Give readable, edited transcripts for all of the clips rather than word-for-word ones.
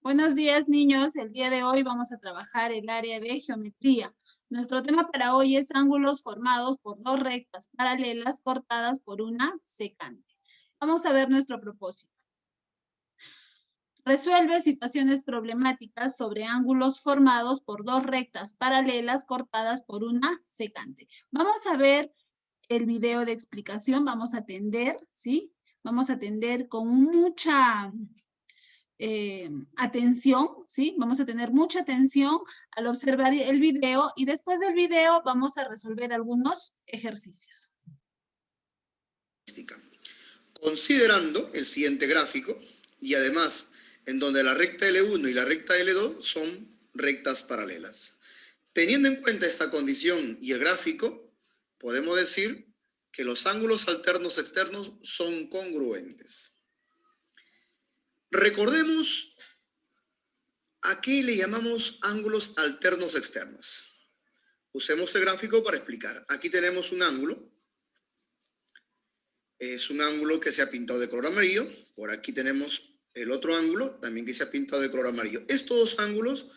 Buenos días, niños. El día de hoy vamos a trabajar el área de geometría. Nuestro tema para hoy es ángulos formados por dos rectas paralelas cortadas por una secante. Vamos a ver nuestro propósito. Resuelve situaciones problemáticas sobre ángulos formados por dos rectas paralelas cortadas por una secante. Vamos a ver el video de explicación. Vamos a atender, ¿sí? Vamos a atender con mucha atención, ¿sí? Vamos a tener mucha atención al observar el video y después del video vamos a resolver algunos ejercicios. Considerando el siguiente gráfico y además en donde la recta L1 y la recta L2 son rectas paralelas. Teniendo en cuenta esta condición y el gráfico, podemos decir que los ángulos alternos externos son congruentes. Recordemos a qué le llamamos ángulos alternos externos. Usemos el gráfico para explicar. Aquí tenemos un ángulo. Es un ángulo que se ha pintado de color amarillo. Por aquí tenemos el otro ángulo, también que se ha pintado de color amarillo. Estos dos ángulos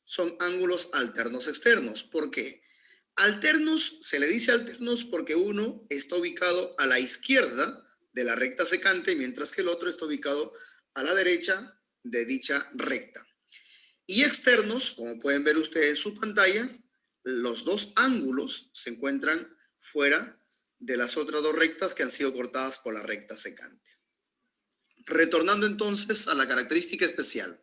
son ángulos alternos externos. ¿Por qué? Alternos, se le dice alternos porque uno está ubicado a la izquierda de la recta secante, mientras que el otro está ubicado a la derecha de dicha recta. Y externos, como pueden ver ustedes en su pantalla, los dos ángulos se encuentran fuera de las otras dos rectas que han sido cortadas por la recta secante. Retornando entonces a la característica especial.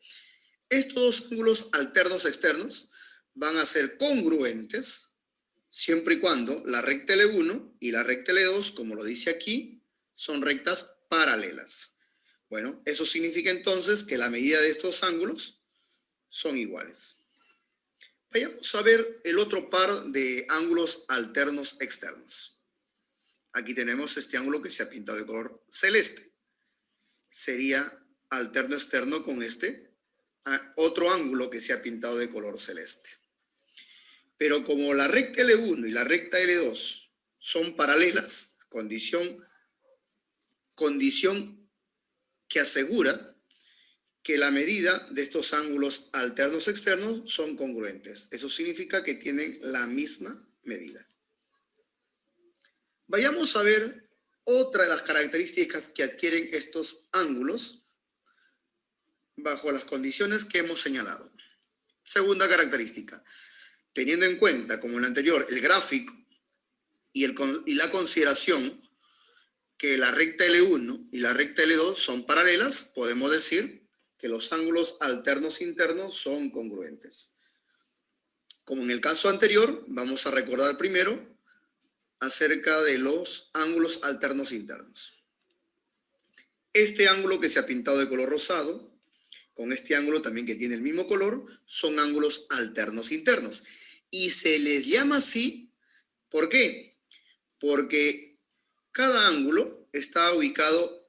Estos dos ángulos alternos externos van a ser congruentes siempre y cuando la recta L1 y la recta L2, como lo dice aquí, son rectas paralelas. Bueno, eso significa entonces que la medida de estos ángulos son iguales. Vayamos a ver el otro par de ángulos alternos externos. Aquí tenemos este ángulo que se ha pintado de color celeste. Sería alterno externo con este otro ángulo que se ha pintado de color celeste. Pero como la recta L1 y la recta L2 son paralelas, condición que asegura que la medida de estos ángulos alternos externos son congruentes. Eso significa que tienen la misma medida. Vayamos a ver otra de las características que adquieren estos ángulos bajo las condiciones que hemos señalado. Segunda característica, teniendo en cuenta, como en el anterior, el gráfico y la consideración que la recta L1 y la recta L2 son paralelas, podemos decir que los ángulos alternos internos son congruentes. Como en el caso anterior, vamos a recordar primero acerca de los ángulos alternos internos. Este ángulo que se ha pintado de color rosado, con este ángulo también que tiene el mismo color, son ángulos alternos internos. Y se les llama así, ¿por qué? Porque cada ángulo está ubicado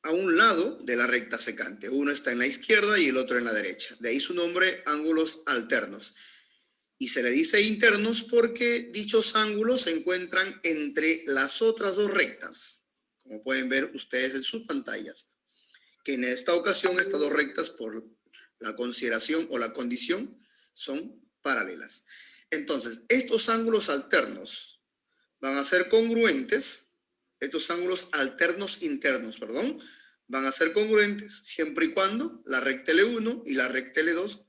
a un lado de la recta secante. Uno está en la izquierda y el otro en la derecha. De ahí su nombre, ángulos alternos. Y se le dice internos porque dichos ángulos se encuentran entre las otras dos rectas, como pueden ver ustedes en sus pantallas, que en esta ocasión estas dos rectas por la consideración o la condición son paralelas. Entonces, estos ángulos alternos van a ser congruentes, estos ángulos alternos internos, perdón, van a ser congruentes siempre y cuando la recta L1 y la recta L2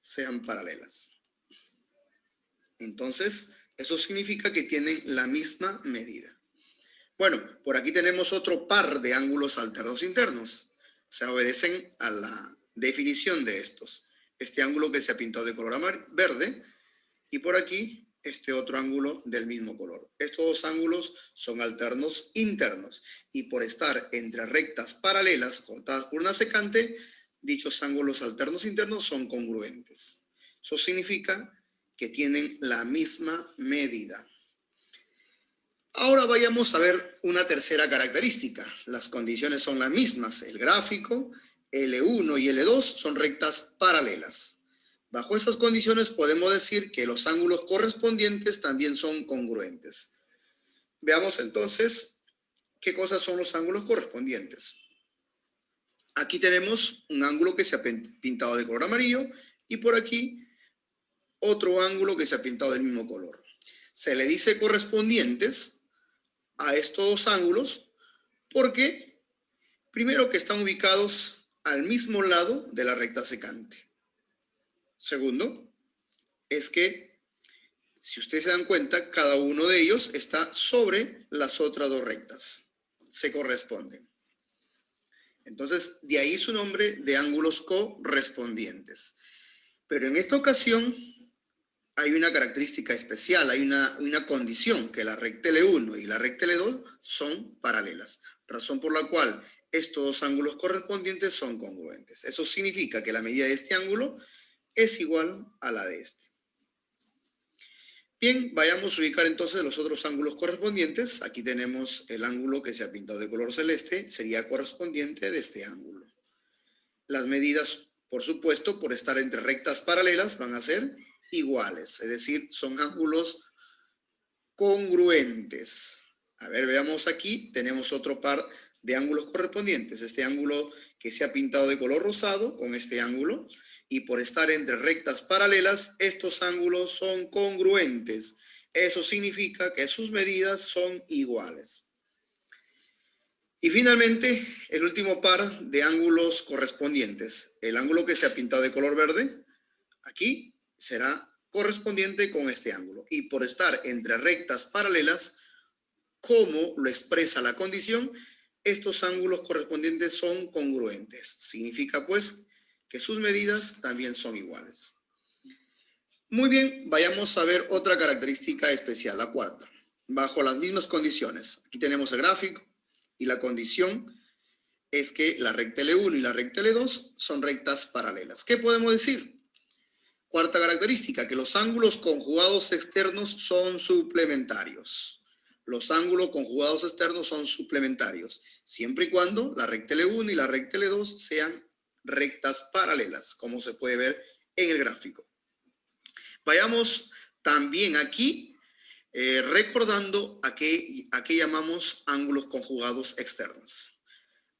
sean paralelas. Entonces, eso significa que tienen la misma medida. Bueno, por aquí tenemos otro par de ángulos alternos internos. O sea, obedecen a la definición de estos. Este ángulo que se ha pintado de color verde y por aquí este otro ángulo del mismo color. Estos dos ángulos son alternos internos y por estar entre rectas paralelas cortadas por una secante, dichos ángulos alternos internos son congruentes. Eso significa que tienen la misma medida. Ahora vayamos a ver una tercera característica. Las condiciones son las mismas. El gráfico, L1 y L2 son rectas paralelas. Bajo esas condiciones podemos decir que los ángulos correspondientes también son congruentes. Veamos entonces qué cosas son los ángulos correspondientes. Aquí tenemos un ángulo que se ha pintado de color amarillo y por aquí otro ángulo que se ha pintado del mismo color. Se le dice correspondientes a estos dos ángulos porque, primero, que están ubicados al mismo lado de la recta secante. Segundo, es que, si ustedes se dan cuenta, cada uno de ellos está sobre las otras dos rectas. Se corresponden. Entonces, de ahí su nombre de ángulos correspondientes. Pero en esta ocasión hay una característica especial, hay una condición, que la recta L1 y la recta L2 son paralelas, razón por la cual estos dos ángulos correspondientes son congruentes. Eso significa que la medida de este ángulo es igual a la de este. Bien, vayamos a ubicar entonces los otros ángulos correspondientes. Aquí tenemos el ángulo que se ha pintado de color celeste, sería correspondiente de este ángulo. Las medidas, por supuesto, por estar entre rectas paralelas, van a ser iguales, es decir, son ángulos congruentes. A ver, veamos aquí, tenemos otro par de ángulos correspondientes. Este ángulo que se ha pintado de color rosado con este ángulo, y por estar entre rectas paralelas, estos ángulos son congruentes. Eso significa que sus medidas son iguales. Y finalmente, el último par de ángulos correspondientes. El ángulo que se ha pintado de color verde, aquí será correspondiente con este ángulo. Y por estar entre rectas paralelas, como lo expresa la condición, estos ángulos correspondientes son congruentes. Significa pues que sus medidas también son iguales. Muy bien, vayamos a ver otra característica especial, la cuarta. Bajo las mismas condiciones, aquí tenemos el gráfico y la condición es que la recta L1 y la recta L2 son rectas paralelas. ¿Qué podemos decir? Cuarta característica, que los ángulos conjugados externos son suplementarios. Los ángulos conjugados externos son suplementarios, siempre y cuando la recta L1 y la recta L2 sean rectas paralelas, como se puede ver en el gráfico. Vayamos también aquí recordando a qué llamamos ángulos conjugados externos.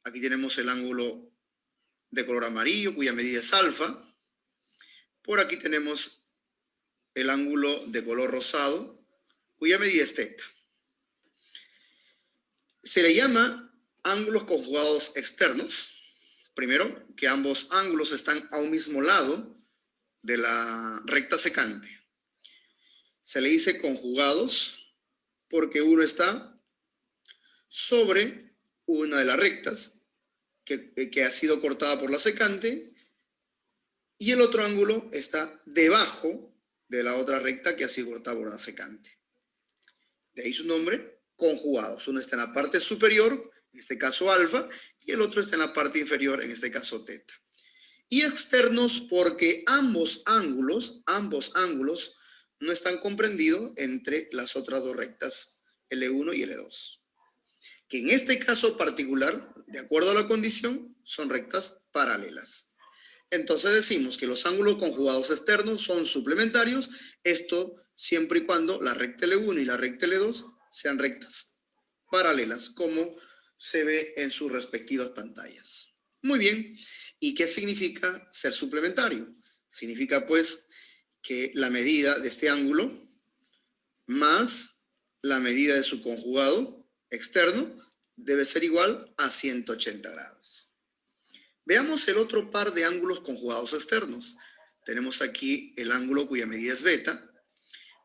Aquí tenemos el ángulo de color amarillo, cuya medida es alfa. Por aquí tenemos el ángulo de color rosado, cuya medida es teta. Se le llama ángulos conjugados externos. Primero, que ambos ángulos están a un mismo lado de la recta secante. Se le dice conjugados porque uno está sobre una de las rectas que ha sido cortada por la secante y el otro ángulo está debajo de la otra recta que ha sido cortada por la secante. De ahí su nombre, conjugados. Uno está en la parte superior, en este caso alfa, y el otro está en la parte inferior, en este caso teta. Y externos porque ambos ángulos no están comprendidos entre las otras dos rectas, L1 y L2. Que en este caso particular, de acuerdo a la condición, son rectas paralelas. Entonces decimos que los ángulos conjugados externos son suplementarios, esto siempre y cuando la recta L1 y la recta L2 sean rectas paralelas, como se ve en sus respectivas pantallas. Muy bien. ¿Y qué significa ser suplementario? Significa pues que la medida de este ángulo más la medida de su conjugado externo debe ser igual a 180 grados. Veamos el otro par de ángulos conjugados externos. Tenemos aquí el ángulo cuya medida es beta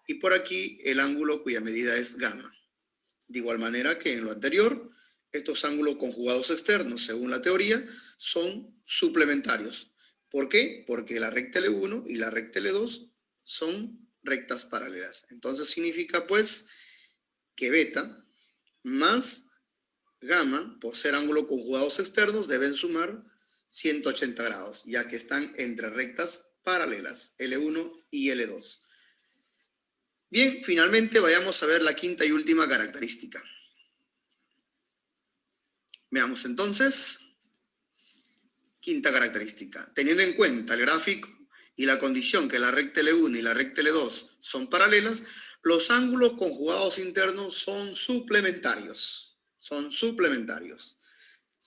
y por aquí el ángulo cuya medida es gamma. De igual manera que en lo anterior, estos ángulos conjugados externos, según la teoría, son suplementarios. ¿Por qué? Porque la recta L1 y la recta L2 son rectas paralelas. Entonces significa pues que beta más gamma, por ser ángulos conjugados externos, deben sumar 180 grados, ya que están entre rectas paralelas, L1 y L2. Bien, finalmente vayamos a ver la quinta y última característica. Veamos entonces, quinta característica. Teniendo en cuenta el gráfico y la condición que la recta L1 y la recta L2 son paralelas, los ángulos conjugados internos son suplementarios. Son suplementarios.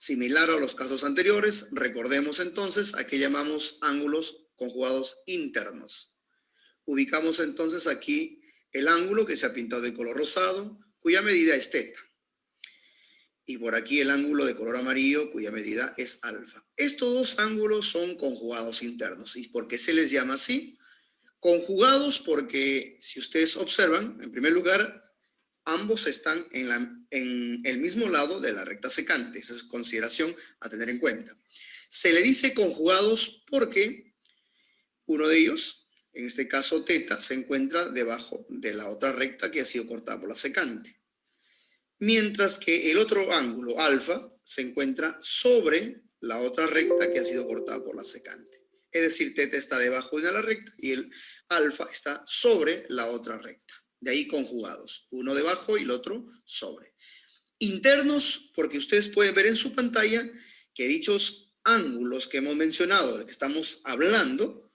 Similar a los casos anteriores, recordemos entonces a qué llamamos ángulos conjugados internos. Ubicamos entonces aquí el ángulo que se ha pintado de color rosado, cuya medida es teta. Y por aquí el ángulo de color amarillo, cuya medida es alfa. Estos dos ángulos son conjugados internos. ¿Y por qué se les llama así? Conjugados porque, si ustedes observan, en primer lugar, ambos están en el mismo lado de la recta secante. Esa es consideración a tener en cuenta. Se le dice conjugados porque uno de ellos, en este caso teta, se encuentra debajo de la otra recta que ha sido cortada por la secante. Mientras que el otro ángulo, alfa, se encuentra sobre la otra recta que ha sido cortada por la secante. Es decir, teta está debajo de la recta y el alfa está sobre la otra recta. De ahí conjugados, uno debajo y el otro sobre. Internos, porque ustedes pueden ver en su pantalla que dichos ángulos que hemos mencionado, de los que estamos hablando,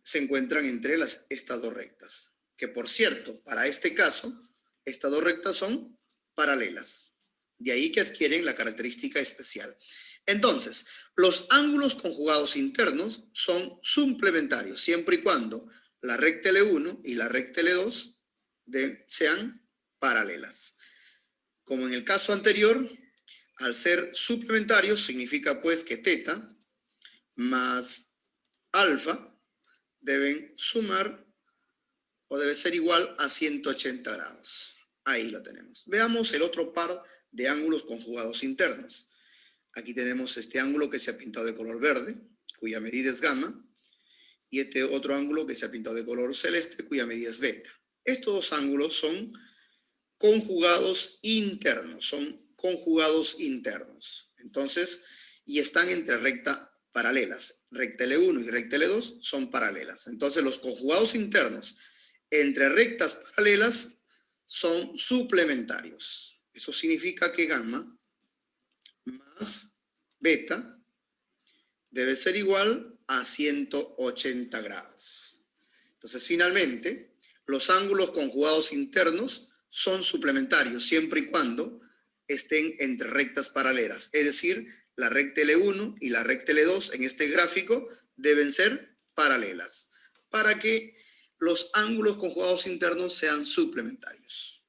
se encuentran entre estas dos rectas. Que por cierto, para este caso, estas dos rectas son paralelas. De ahí que adquieren la característica especial. Entonces, los ángulos conjugados internos son suplementarios, siempre y cuando la recta L1 y la recta L2 sean paralelas. Como en el caso anterior, al ser suplementarios, significa pues que teta más alfa deben sumar o debe ser igual a 180 grados. Ahí lo tenemos. Veamos el otro par de ángulos conjugados internos. Aquí tenemos este ángulo que se ha pintado de color verde, cuya medida es gamma, y este otro ángulo que se ha pintado de color celeste, cuya medida es beta. Estos dos ángulos son conjugados internos, Entonces, y están entre rectas paralelas. Recta L1 y recta L2 son paralelas. Entonces, los conjugados internos entre rectas paralelas son suplementarios. Eso significa que gamma más beta debe ser igual a 180 grados. Entonces, finalmente, los ángulos conjugados internos son suplementarios siempre y cuando estén entre rectas paralelas. Es decir, la recta L1 y la recta L2 en este gráfico deben ser paralelas para que los ángulos conjugados internos sean suplementarios.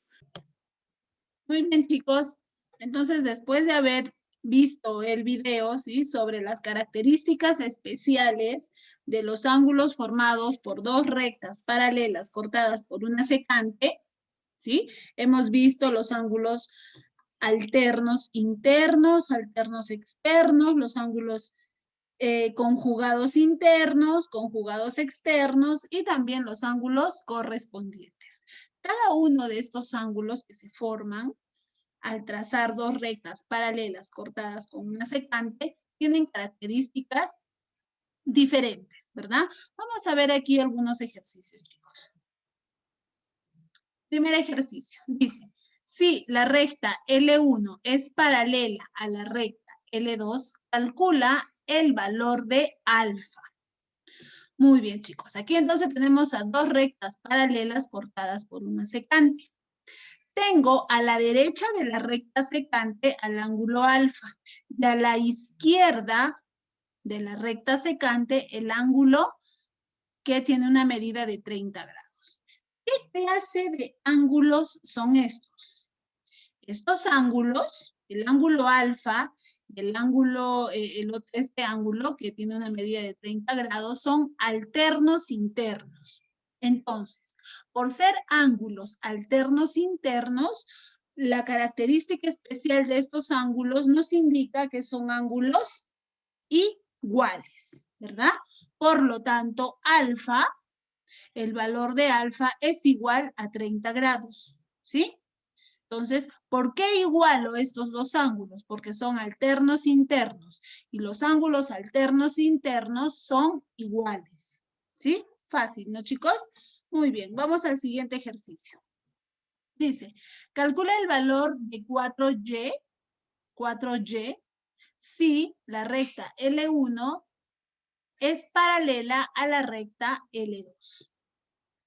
Muy bien, chicos. Entonces, después de haber visto el video, ¿sí?, sobre las características especiales de los ángulos formados por dos rectas paralelas cortadas por una secante, ¿sí? Hemos visto los ángulos alternos internos, alternos externos, los ángulos conjugados internos, conjugados externos y también los ángulos correspondientes. Cada uno de estos ángulos que se forman al trazar dos rectas paralelas cortadas con una secante tienen características diferentes, ¿verdad? Vamos a ver aquí algunos ejercicios, chicos. Primer ejercicio, dice, si la recta L1 es paralela a la recta L2, calcula el valor de alfa. Muy bien, chicos. Aquí entonces tenemos a dos rectas paralelas cortadas por una secante. Tengo a la derecha de la recta secante al ángulo alfa y a la izquierda de la recta secante el ángulo que tiene una medida de 30 grados. ¿Qué clase de ángulos son estos? Estos ángulos, el ángulo alfa y el ángulo, este ángulo que tiene una medida de 30 grados son alternos internos. Entonces, por ser ángulos alternos internos, la característica especial de estos ángulos nos indica que son ángulos iguales, ¿verdad? Por lo tanto, alfa, el valor de alfa es igual a 30 grados, ¿sí? Entonces, ¿por qué igualo estos dos ángulos? Porque son alternos internos y los ángulos alternos internos son iguales, ¿sí? Fácil, ¿no, chicos? Muy bien, vamos al siguiente ejercicio. Dice, calcula el valor de 4y, si la recta L1 es paralela a la recta L2.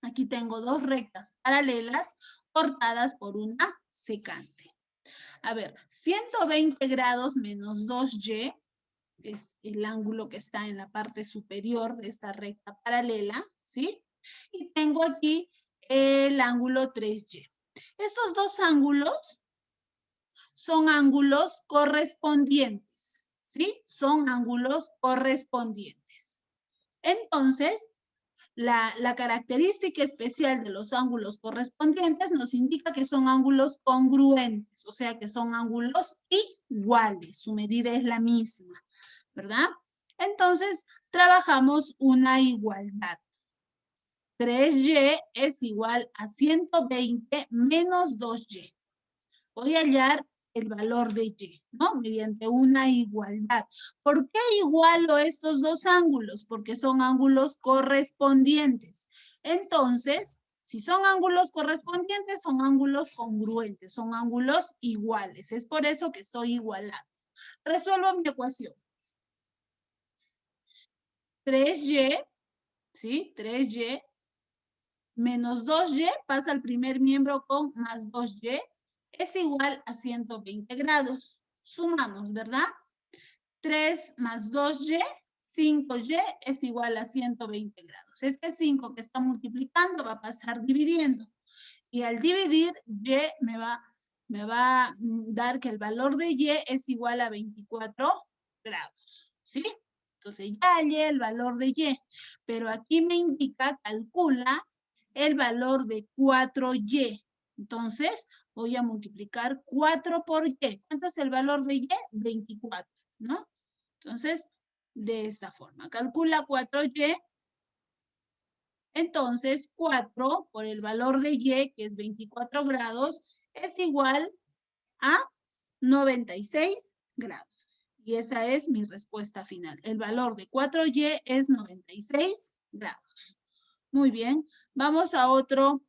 Aquí tengo dos rectas paralelas cortadas por una secante. A ver, 120 grados menos 2y es el ángulo que está en la parte superior de esta recta paralela, ¿sí? Y tengo aquí el ángulo 3y. Estos dos ángulos son ángulos correspondientes, ¿sí? Son ángulos correspondientes. Entonces, la característica especial de los ángulos correspondientes nos indica que son ángulos congruentes, o sea que son ángulos iguales, su medida es la misma, ¿verdad? Entonces, trabajamos una igualdad. 3y es igual a 120 menos 2y. Voy a hallar el valor de y, ¿no? Mediante una igualdad. ¿Por qué igualo estos dos ángulos? Porque son ángulos correspondientes. Entonces, si son ángulos correspondientes, son ángulos congruentes, son ángulos iguales. Es por eso que estoy igualando. Resuelvo mi ecuación. 3y, ¿sí? 3y menos 2y pasa al primer miembro con más 2y es igual a 120 grados. Sumamos, ¿verdad? 3 más 2y, 5y es igual a 120 grados. Este 5 que está multiplicando va a pasar dividiendo. Y al dividir, y me va a dar que el valor de y es igual a 24 grados. ¿Sí? Entonces ya hallé el valor de y. Pero aquí me indica, calcula el valor de 4y. Entonces, voy a multiplicar 4 por y. ¿Cuánto es el valor de y? 24, ¿no? Entonces, de esta forma. Calcula 4y. Entonces, 4 por el valor de y, que es 24 grados, es igual a 96 grados. Y esa es mi respuesta final. El valor de 4y es 96 grados. Muy bien. Vamos a otro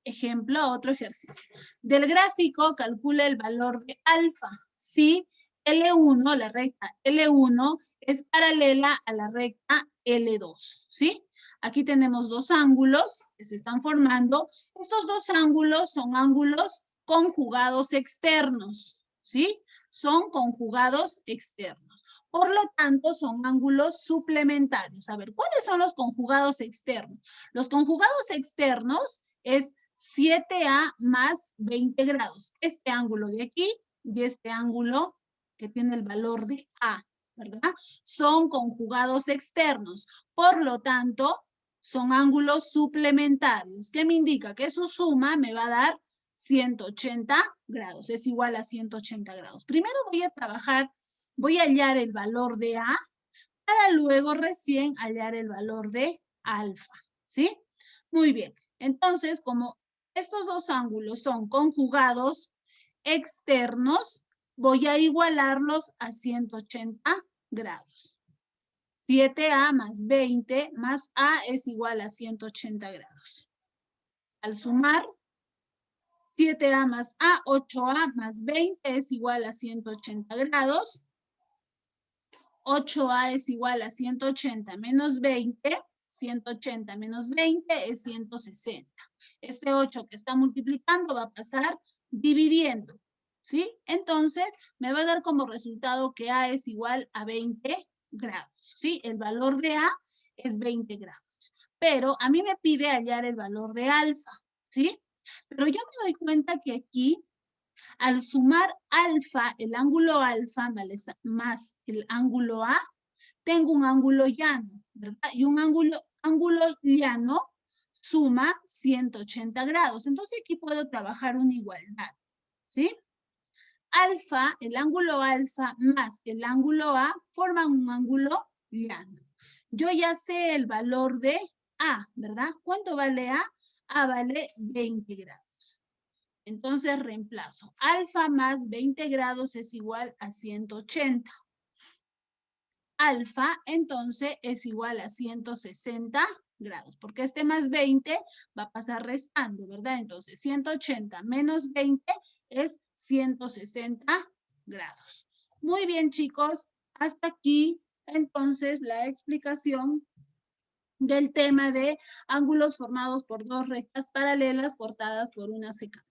ejemplo, a otro ejercicio. Del gráfico, calcula el valor de alfa. Si L1, la recta L1, es paralela a la recta L2, ¿sí? Aquí tenemos dos ángulos que se están formando. Estos dos ángulos son ángulos conjugados externos, ¿sí? Son conjugados externos. Por lo tanto, son ángulos suplementarios. A ver, ¿cuáles son los conjugados externos? Los conjugados externos es 7A más 20 grados. Este ángulo de aquí y este ángulo que tiene el valor de A, ¿verdad? Son conjugados externos. Por lo tanto, son ángulos suplementarios. ¿Qué me indica? Que su suma me va a dar 180 grados. Es igual a 180 grados. Primero voy a trabajar, voy a hallar el valor de A para luego recién hallar el valor de alfa. ¿Sí? Muy bien. Entonces, como estos dos ángulos son conjugados externos, voy a igualarlos a 180 grados. 7A más 20 más A es igual a 180 grados. Al sumar, 7A más A, 8A más 20 es igual a 180 grados. 8A es igual a 180 menos 20. 180 menos 20 es 160. Este 8 que está multiplicando va a pasar dividiendo, ¿sí? Entonces, me va a dar como resultado que A es igual a 20 grados, ¿sí? El valor de A es 20 grados. Pero a mí me pide hallar el valor de alfa, ¿sí? Pero yo me doy cuenta que aquí, al sumar alfa, el ángulo alfa más el ángulo A, tengo un ángulo llano, ¿verdad? Y un ángulo llano suma 180 grados. Entonces aquí puedo trabajar una igualdad, ¿sí? Alfa, el ángulo alfa más el ángulo A forman un ángulo llano. Yo ya sé el valor de A, ¿verdad? ¿Cuánto vale A? A vale 20 grados. Entonces reemplazo. Alfa más 20 grados es igual a 180. Alfa, entonces, es igual a 160 grados, porque este más 20 va a pasar restando, ¿verdad? Entonces, 180 menos 20 es 160 grados. Muy bien, chicos. Hasta aquí, entonces, la explicación del tema de ángulos formados por dos rectas paralelas cortadas por una secante.